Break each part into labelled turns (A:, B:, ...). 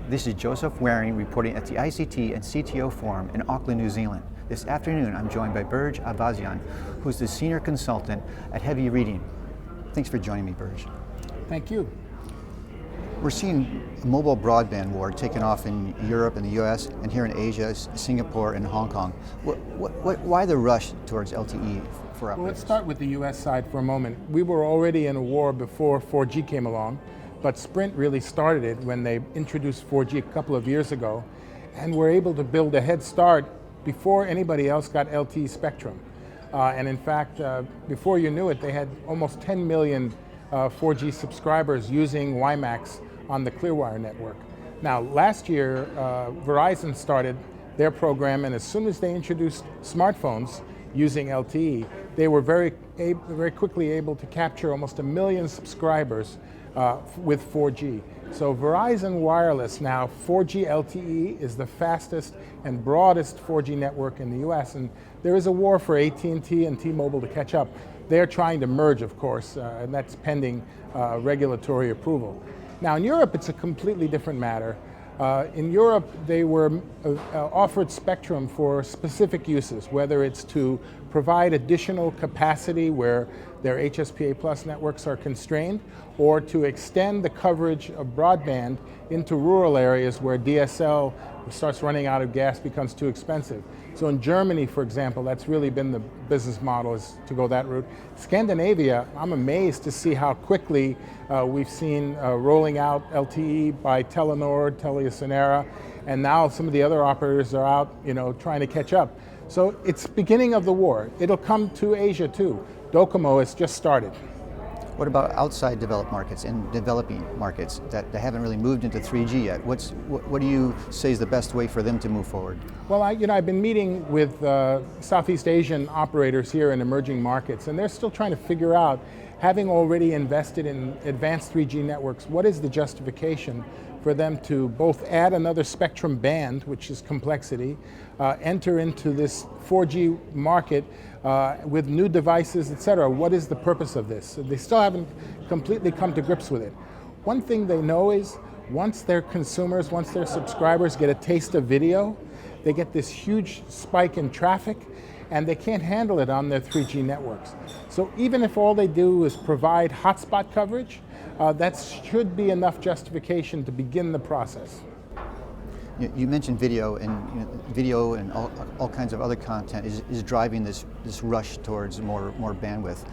A: This is Joseph Waring reporting at the ICT and CTO Forum in Auckland, New Zealand. This afternoon, I'm joined by Berge Ayvazian, who's the senior consultant at Heavy Reading. Thanks for joining me, Berge.
B: Thank you.
A: We're seeing a mobile broadband war taking off in Europe and the US, and here in Asia, Singapore and Hong Kong. Why the rush towards LTE for operators?
B: Well, let's start with the US side for a moment. We were already in a war before 4G came along, but Sprint really started it when they introduced 4G a couple of years ago, and were able to build a head start before anybody else got LTE spectrum. And in fact, before you knew it, they had almost 10 million 4G subscribers using WiMAX on the Clearwire network. Now, last year, Verizon started their program, and as soon as they introduced smartphones using LTE, they were very quickly able to capture almost 1 million subscribers with 4G. So Verizon Wireless now, 4G LTE is the fastest and broadest 4G network in the US, and there is a war for AT&T and T-Mobile to catch up. They're trying to merge, of course, and that's pending regulatory approval. Now in Europe, it's a completely different matter. In Europe, they were offered spectrum for specific uses, whether it's to provide additional capacity where their HSPA Plus networks are constrained, or to extend the coverage of broadband into rural areas where DSL starts running out of gas, becomes too expensive. So in Germany, for example, that's really been the business model, is to go that route. Scandinavia, I'm amazed to see how quickly we've seen rolling out LTE by Telenor, TeliaSonera, and now some of the other operators are out, trying to catch up. So it's beginning of the war. It'll come to Asia too. Docomo has just started.
A: What about outside developed markets and developing markets that haven't really moved into 3G yet? What do you say is the best way for them to move forward?
B: Well, I've been meeting with Southeast Asian operators here in emerging markets, and they're still trying to figure out, having already invested in advanced 3G networks, what is the justification for them to both add another spectrum band, which is complexity, enter into this 4G market with new devices, et cetera. What is the purpose of this? They still haven't completely come to grips with it. One thing they know is once their consumers, once their subscribers get a taste of video, they get this huge spike in traffic, and they can't handle it on their 3G networks. So even if all they do is provide hotspot coverage, that should be enough justification to begin the process.
A: You mentioned video, and video and all kinds of other content is driving this rush towards more bandwidth.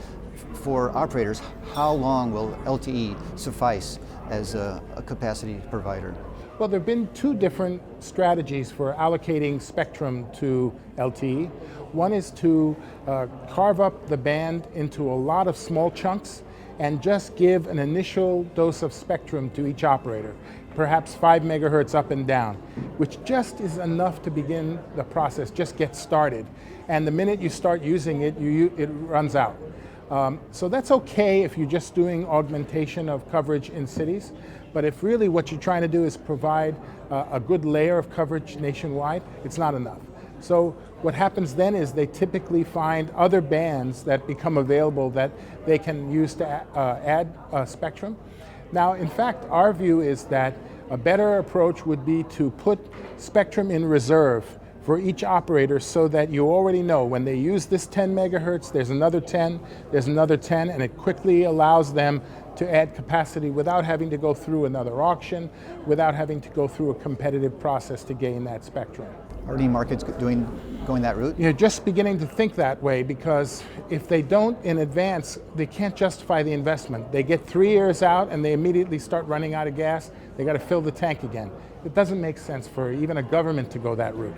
A: For operators, how long will LTE suffice as a capacity provider?
B: Well, there have been two different strategies for allocating spectrum to LTE. One is to carve up the band into a lot of small chunks and just give an initial dose of spectrum to each operator, perhaps 5 megahertz up and down, which just is enough to begin the process, just get started. And the minute you start using it, it runs out. So that's okay if you're just doing augmentation of coverage in cities, but if really what you're trying to do is provide a good layer of coverage nationwide, it's not enough. So what happens then is they typically find other bands that become available that they can use to add spectrum. Now, in fact, our view is that a better approach would be to put spectrum in reserve for each operator so that you already know when they use this 10 megahertz, there's another 10, there's another 10, and it quickly allows them to add capacity without having to go through another auction, without having to go through a competitive process to gain that spectrum.
A: Are any markets going that route?
B: You're just beginning to think that way, because if they don't in advance, they can't justify the investment. They get 3 years out and they immediately start running out of gas. They got to fill the tank again. It doesn't make sense for even a government to go that route.